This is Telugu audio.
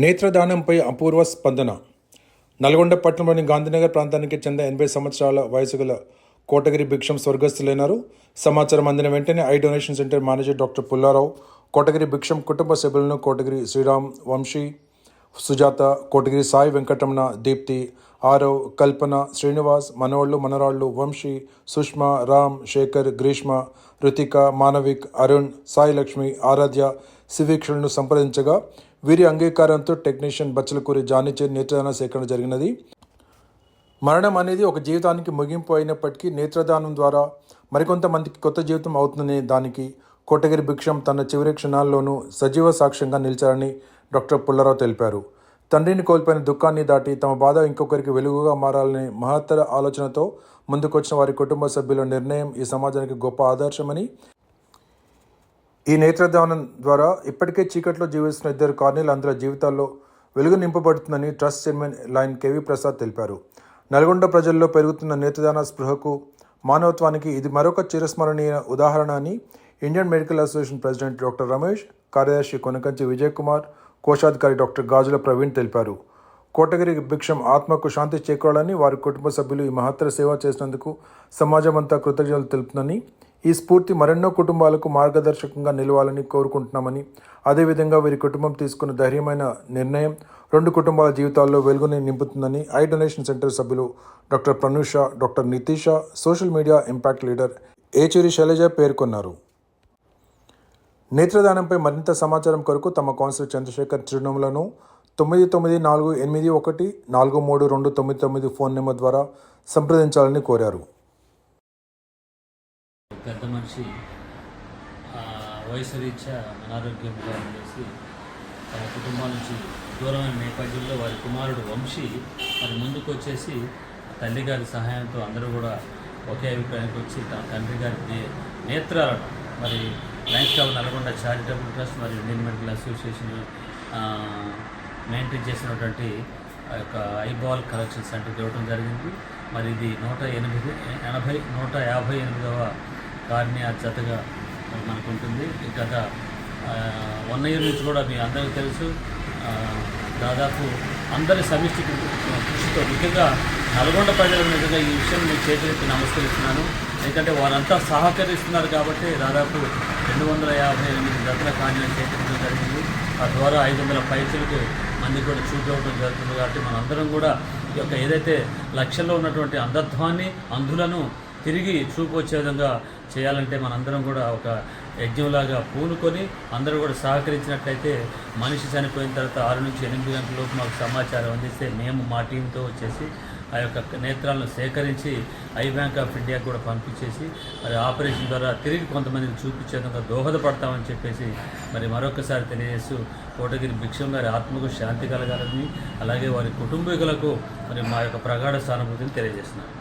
నేత్రదానంపై అపూర్వ స్పందన. నల్గొండ పట్టణంలోని గాంధీనగర్ ప్రాంతానికి చెందిన 80 సంవత్సరాల వయసు గల కోటగిరి భిక్షం స్వర్గస్థులైనారు. సమాచారం అందిన వెంటనే eye donation centre manager doctor Pullarao Kotagiri Bhiksham కుటుంబ సభ్యులను కోటగిరి శ్రీరామ్, వంశీ, సుజాత, కోటగిరి సాయి వెంకటరమణ, దీప్తి, ఆరవ్, కల్పన, శ్రీనివాస్, మనోళ్ళు మనరాళ్ళు, వంశీ, సుష్మా, రామ్, శేఖర్, గ్రీష్మ, రుతిక, మానవిక్, అరుణ్, సాయి లక్ష్మి, ఆరాధ్య శివీక్షలను సంప్రదించగా వీరి అంగీకారంతో టెక్నీషియన్ బచ్చలకూరి జానీచే నేత్రదాన సేకరణ జరిగినది. మరణం అనేది ఒక జీవితానికి ముగింపు అయినప్పటికీ నేత్రదానం ద్వారా మరికొంతమందికి కొత్త జీవితం అవుతుందనే దానికి కోటగిరి భిక్షం తన చివరి క్షణాల్లోనూ సజీవ సాక్ష్యంగా నిలిచారని డాక్టర్ పుల్లారావు తెలిపారు. తండ్రిని కోల్పోయిన దుఃఖాన్ని దాటి తమ బాధ ఇంకొకరికి వెలుగుగా మారాలనే మహత్తర ఆలోచనతో ముందుకొచ్చిన వారి కుటుంబ సభ్యుల నిర్ణయం ఈ సమాజానికి గొప్ప ఆదర్శమని, ఈ నేత్రదానం ద్వారా ఇప్పటికే చీకట్లో జీవిస్తున్న 2 కార్నీలందరి జీవితాల్లో వెలుగు నింపబడుతుందని trust chairman lion KV Prasad తెలిపారు. నల్గొండ ప్రజల్లో పెరుగుతున్న నేత్రదాన స్పృహకు, మానవత్వానికి ఇది మరొక చిరస్మరణీయ ఉదాహరణ అని Indian medical association president doctor Ramesh, కార్యదర్శి కొనకంచి విజయ్ కుమార్, కోశాధికారి డాక్టర్ గాజుల ప్రవీణ్ తెలిపారు. కోటగిరి భిక్షం ఆత్మకు శాంతి చేకూరాలని, వారి కుటుంబ సభ్యులు ఈ మహత్తర సేవ చేసినందుకు సమాజమంతా కృతజ్ఞతలు తెలుపుతుందని, ఈ స్ఫూర్తి మరెన్నో కుటుంబాలకు మార్గదర్శకంగా నిలవాలని కోరుకుంటున్నామని, అదేవిధంగా వీరి కుటుంబం తీసుకున్న ధైర్యమైన నిర్ణయం 2 కుటుంబాల జీవితాల్లో వెలుగుని నింపుతుందని ఐ డొనేషన్ సెంటర్ సభ్యులు doctor Pranusha, doctor Nitisha, social media impact leader Yechuri Shailaja పేర్కొన్నారు. నేత్రదానంపై మరింత సమాచారం కొరకు తమ కౌన్సిలర్ చంద్రశేఖర్ చిరునవ్వులను 9948143299 ఫోన్ నెంబర్ ద్వారా సంప్రదించాలని కోరారు. పెద్ద మనిషి వయసు రీత్యా అనారోగ్యంగా ఉండేసి తన కుటుంబం నుంచి దూరమైన నేపథ్యంలో వారి కుమారుడు వంశీ మరి ముందుకు వచ్చేసి తల్లిగారి సహాయంతో అందరూ కూడా ఒకే అభిప్రాయానికి వచ్చి తన తండ్రి గారి నేత్రాలను మరి Lions club Nalgonda charitable trust మరియు ఇండియన్ మెడికల్ అసోసియేషన్ మెయింటైన్ చేసినటువంటి ఆ యొక్క ఐబాల్ కలెక్షన్ సెంటర్కి ఇవ్వడం జరిగింది. మరి ఇది 158వ కార్నియా జతగా మనకు ఉంటుంది. గత 1 year నుంచి కూడా మీ అందరికీ తెలుసు, దాదాపు అందరి సమిష్టి కృషితో ముఖ్యంగా నల్గొండ ప్రజల మీదుగా ఈ విషయం నేను చేతులెత్తి నమస్కరిస్తున్నాను. ఎందుకంటే వారంతా సహకరిస్తున్నారు కాబట్టి దాదాపు 258 జతల కార్నియా చేకరించడం జరిగింది. తద్వారా 500 పైసలకు మంది కూడా చూపించడం జరుగుతుంది. కాబట్టి మనందరం కూడా ఈ యొక్క ఏదైతే లక్ష్యంలో ఉన్నటువంటి అంధత్వాన్ని, అంధులను తిరిగి చూపు వచ్చే విధంగా చేయాలంటే మనందరం కూడా ఒక యజ్ఞంలాగా పూనుకొని అందరూ కూడా సహకరించినట్లయితే మనిషి చనిపోయిన తర్వాత 6 నుంచి 8 గంటల లోపు మాకు సమాచారం అందిస్తే మేము మా టీంతో వచ్చేసి ఆ యొక్క నేత్రాలను సేకరించి ఐ బ్యాంక్ ఆఫ్ ఇండియాకి కూడా పంపించేసి మరి ఆపరేషన్ ద్వారా తిరిగి కొంతమందికి చూపించే విధంగా దోహదపడతామని చెప్పేసి మరి మరొకసారి తెలియజేస్తూ కోటగిరి భిక్షం గారి ఆత్మకు శాంతి కలగాలని, అలాగే వారి కుటుంబీకులకు మరి మా యొక్క ప్రగాఢ సానుభూతిని తెలియజేస్తున్నాను.